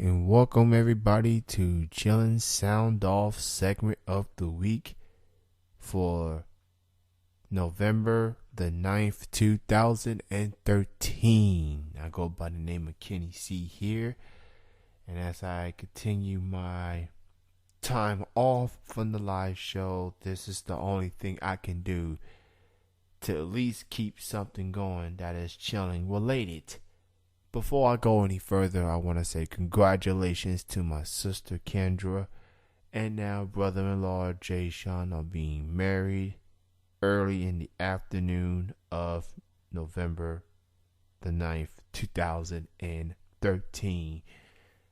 and welcome everybody to Chillin Sound Off segment of the week for November the 9th, 2013. I go by the name of Kenny C here, and as I continue my time off from the live show, this is the only thing I can do to at least keep something going that is chilling related. Before I go any further, I want to say congratulations to my sister Kendra and now brother-in-law Jay Sean on being married early in the afternoon of November the 9th, 2013.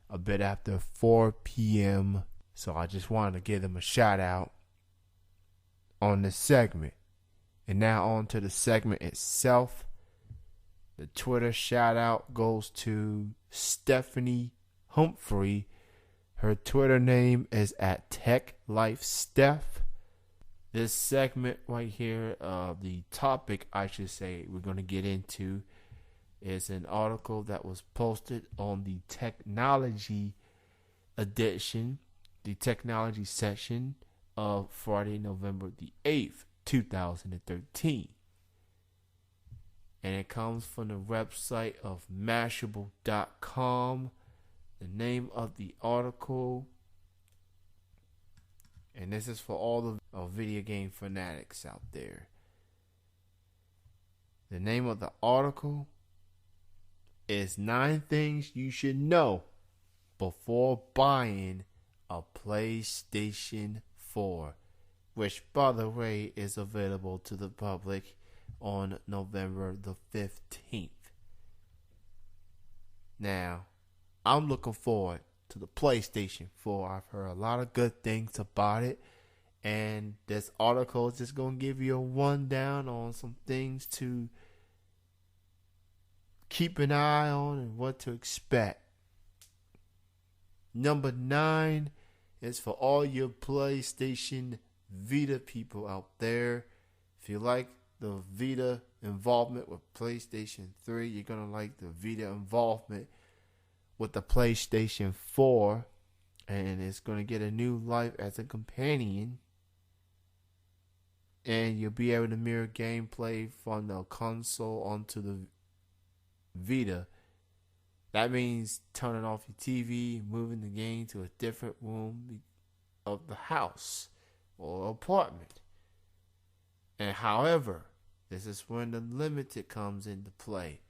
A bit after 4 p.m. So I just wanted to give them a shout out on this segment. And now on to the segment itself. The Twitter shout out goes to Stephanie Humphrey. Her Twitter name is at TechLifeSteph. This segment right here, the topic I should say we're going to get into is an article that was posted on the technology edition, the technology section of Friday, November the 8th, 2013. And it comes from the website of Mashable.com. The name of the article, and this is for all the video game fanatics out there. The name of the article is 9 Things You Should Know Before Buying a PlayStation 4, which, by the way, is available to the public on November the 15th. Now, I'm looking forward to the PlayStation 4. I've heard a lot of good things about it, and this article is just going to give you a rundown on some things to keep an eye on and what to expect. Number 9 is for all your PlayStation Vita people out there. If you like the Vita involvement with PlayStation 3, you're going to like the Vita involvement with the PlayStation 4, and it's going to get a new life as a companion, and you'll be able to mirror gameplay from the console onto the Vita. That means turning off your TV, moving the game to a different room of the house or apartment. And however, this is when the limited comes into play.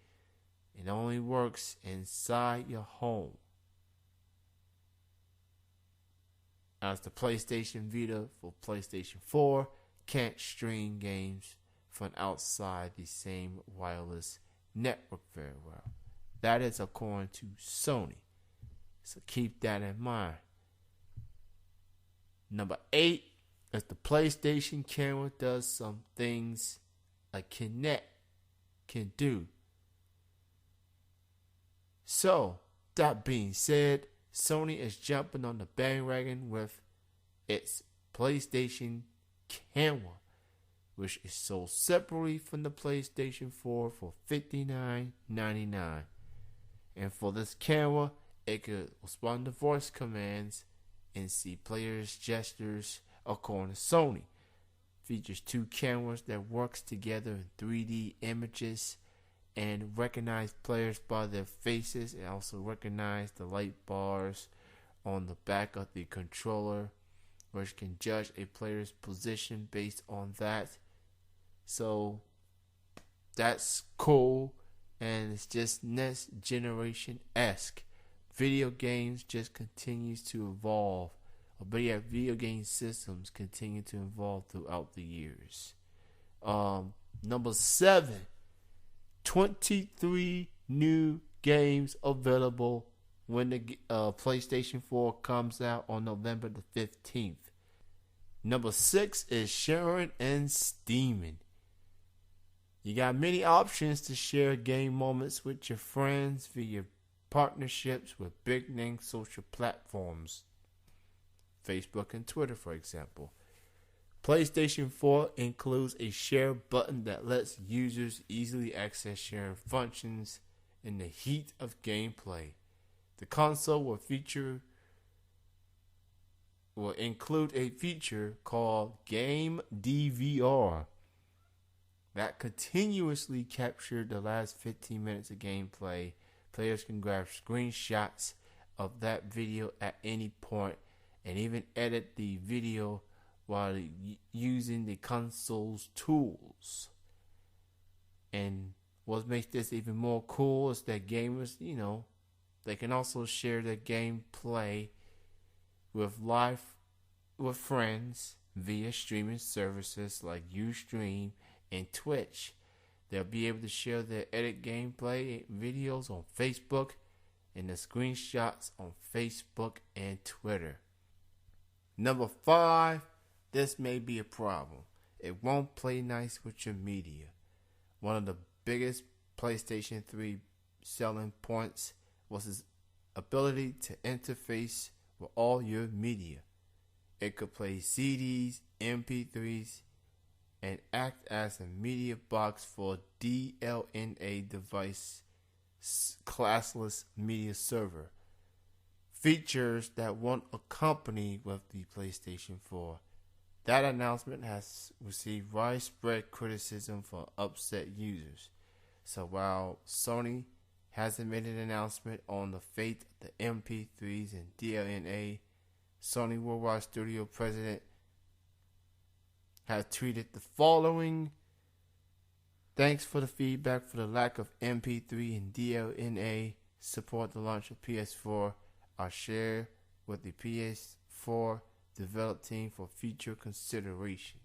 It only works inside your home, as the PlayStation Vita for PlayStation 4 can't stream games from outside the same wireless network very well. That is according to Sony. So keep that in mind. Number 8 is the PlayStation camera does some things a Kinect can do. So, that being said, Sony is jumping on the bandwagon with its PlayStation camera, which is sold separately from the PlayStation 4 for $59.99. And for this camera, it could respond to voice commands and see players' gestures according to Sony. Features 2 cameras that works together in 3D images and recognize players by their faces, and also recognize the light bars on the back of the controller, which can judge a player's position based on that. So that's cool, and it's just next generation-esque. Video games just continues to evolve. But yeah, video game systems continue to evolve throughout the years. Number 7. 23 new games available when the PlayStation 4 comes out on November the 15th. Number 6 is sharing and steaming. You got many options to share game moments with your friends via partnerships with big name social platforms. Facebook and Twitter, for example. PlayStation 4 includes a share button that lets users easily access sharing functions in the heat of gameplay. The console will include a feature called Game DVR that continuously captured the last 15 minutes of gameplay. Players can grab screenshots of that video at any point and even edit the video while using the console's tools. And what makes this even more cool is that gamers, they can also share their gameplay with friends via streaming services like Ustream and Twitch. They'll be able to share their edit gameplay videos on Facebook and the screenshots on Facebook and Twitter. Number 5, this may be a problem. It won't play nice with your media. One of the biggest PlayStation 3 selling points was its ability to interface with all your media. It could play CDs, MP3s, and act as a media box for DLNA device classless media server. Features that won't accompany with the PlayStation 4. That announcement has received widespread criticism from upset users. So while Sony hasn't made an announcement on the fate of the MP3s and DLNA, Sony Worldwide Studio President has tweeted the following: "Thanks for the feedback for the lack of MP3 and DLNA support the launch of PS4. I'll share with the PS4 development team for future considerations."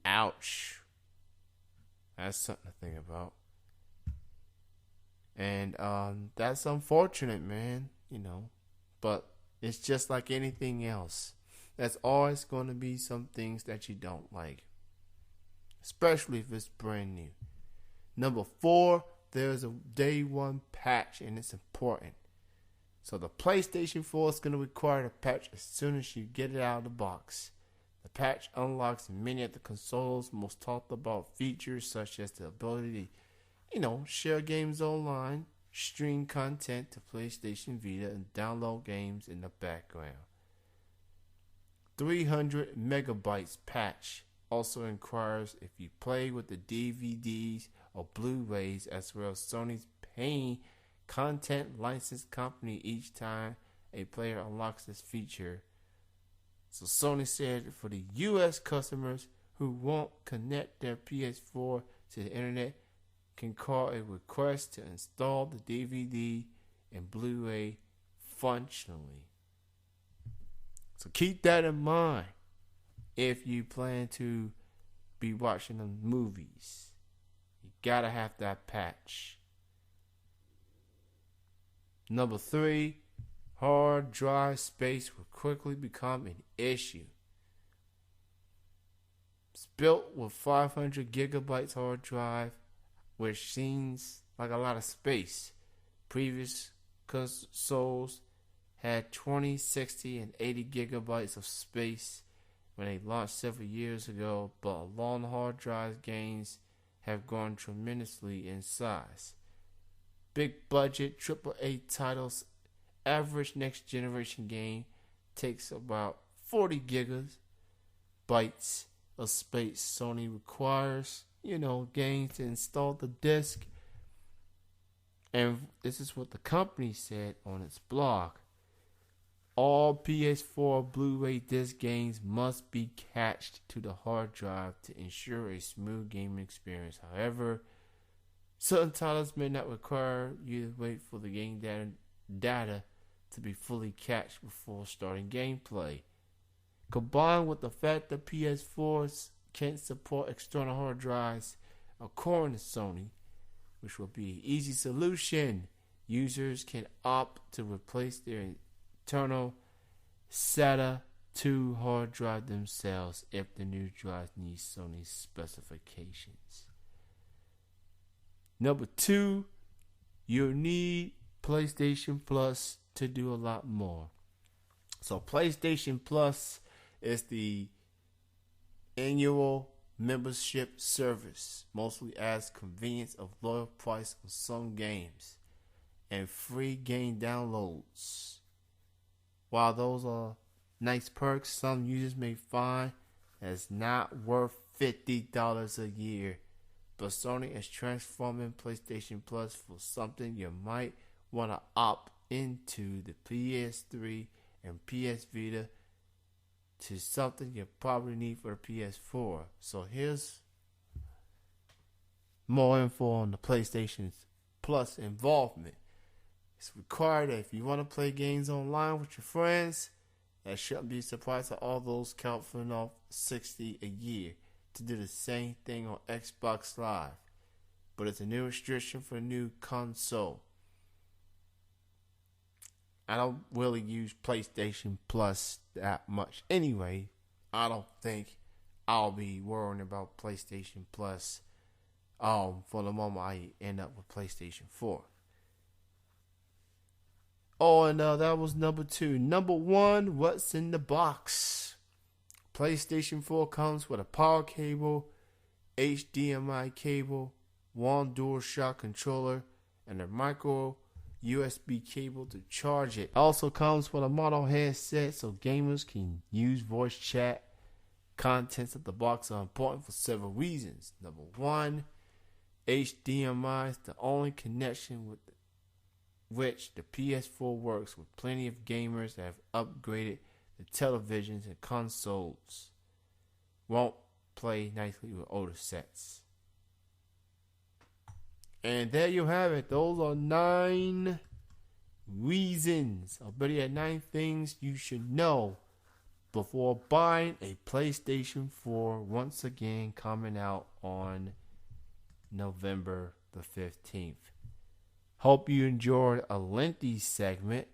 Ouch. That's something to think about. And that's unfortunate, man, But it's just like anything else. There's always going to be some things that you don't like, especially if it's brand new. Number 4, there's a day 1 patch, and it's important. So the PlayStation 4 is going to require a patch as soon as you get it out of the box. The patch unlocks many of the console's most talked about features, such as the ability to, share games online, stream content to PlayStation Vita, and download games in the background. 300 megabytes patch also inquires if you play with the DVDs or Blu-rays, as well as Sony's paying content license company each time a player unlocks this feature. So Sony said for the US customers who won't connect their PS4 to the internet can call a request to install the DVD and Blu-ray functionally. So keep that in mind if you plan to be watching the movies. You gotta have that patch. Number 3, hard drive space will quickly become an issue. It's built with 500 gigabytes hard drive, which seems like a lot of space. Previous consoles had 20, 60, and 80 gigabytes of space when they launched several years ago, but along the hard drive gains have grown tremendously in size. Big budget AAA titles, average next generation game takes about 40 gigabytes of space. Sony requires, games to install the disc. And this is what the company said on its blog. All PS4 Blu-ray disc games must be cached to the hard drive to ensure a smooth gaming experience. However, certain titles may not require you to wait for the game data to be fully cached before starting gameplay. Combined with the fact that PS4s can't support external hard drives, according to Sony, which will be an easy solution, users can opt to replace their internal SATA 2 hard drive themselves if the new drive needs Sony's specifications. Number 2, you'll need PlayStation Plus to do a lot more. So PlayStation Plus is the annual membership service, mostly adds convenience of lower price on some games. and free game downloads. While those are nice perks, some users may find that it's not worth $50 a year. But Sony is transforming PlayStation Plus for something you might want to opt into the PS3 and PS Vita to something you probably need for the PS4. So here's more info on the PlayStation Plus involvement. It's required that if you want to play games online with your friends, that shouldn't be a surprise that all those count for off $60 a year to do the same thing on Xbox Live. But it's a new restriction for the new console. I don't really use PlayStation Plus that much anyway. I don't think I'll be worrying about PlayStation Plus for the moment I end up with PlayStation 4. Oh, and that was number 2. Number 1, what's in the box? PlayStation 4 comes with a power cable, HDMI cable, one DualShock controller, and a micro USB cable to charge it. Also comes with a model headset so gamers can use voice chat. Contents of the box are important for several reasons. Number 1, HDMI is the only connection with which the PS4 works, with plenty of gamers that have upgraded the televisions and consoles won't play nicely with older sets. And there you have it. Those are 9 reasons, or better yet, 9 things you should know before buying a PlayStation 4, once again coming out on November the 15th. Hope you enjoyed a lengthy segment.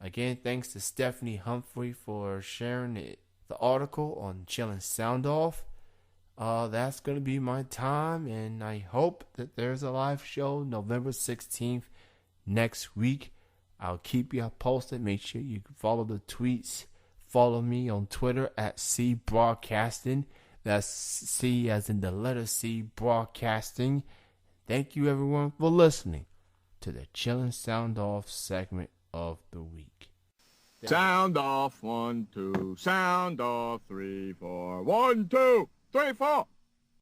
Again, thanks to Stephanie Humphrey for sharing the article on Chillin Sound Off. That's going to be my time, and I hope that there's a live show November 16th next week. I'll keep you posted. Make sure you follow the tweets. Follow me on Twitter at C Broadcasting. That's C as in the letter C, Broadcasting. Thank you everyone for listening to the Chillin Sound Off segment of the week. Sound off, 1, 2, sound off, 3, 4, 1, 2, 3, 4.